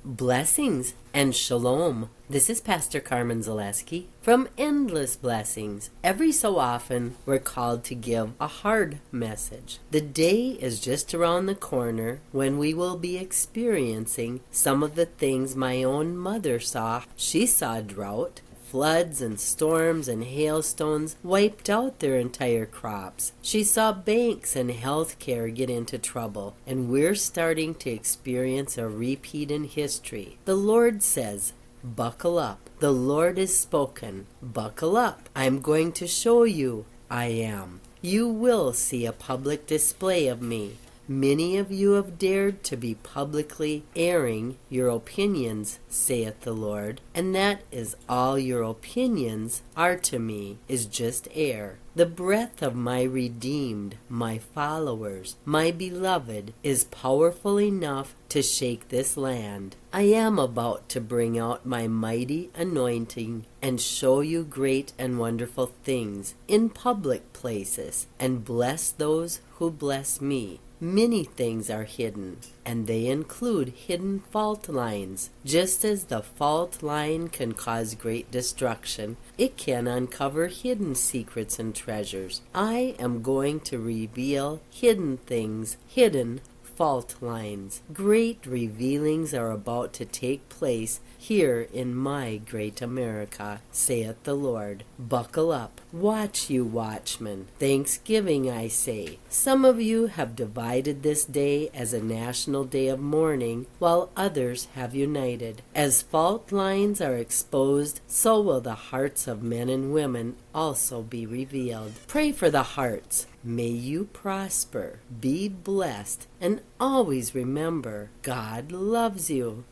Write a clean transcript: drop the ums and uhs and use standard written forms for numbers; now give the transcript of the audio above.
Blessings and shalom. This is Pastor Carmen Zaleski from Endless Blessings. Every so often, we're called to give a hard message. The day is just around the corner when we will be experiencing some of the things my own mother saw. She saw drought. Floods and storms and hailstones wiped out their entire crops. She saw banks and healthcare get into trouble, and we're starting to experience a repeat in history. The Lord says, buckle up. The Lord is spoken. Buckle up. I'm going to show you I am. You will see a public display of me. Many of you have dared to be publicly airing your opinions, saith the Lord, and that is all your opinions are to me, is just air. The breath of my redeemed, my followers, my beloved, is powerful enough to shake this land. I am about to bring out my mighty anointing and show you great and wonderful things in public places and bless those who bless me. Many things are hidden, and they include hidden fault lines. Just as the fault line can cause great destruction, it can uncover hidden secrets and treasures. I am going to reveal hidden things, hidden fault lines. Great revealings are about to take place here in my great America, saith the Lord. Buckle up. Watch, you watchmen. Thanksgiving, I say. Some of you have divided this day as a national day of mourning, while others have united. As fault lines are exposed, so will the hearts of men and women also be revealed. Pray for the hearts. May you prosper, be blessed, and always remember God loves you.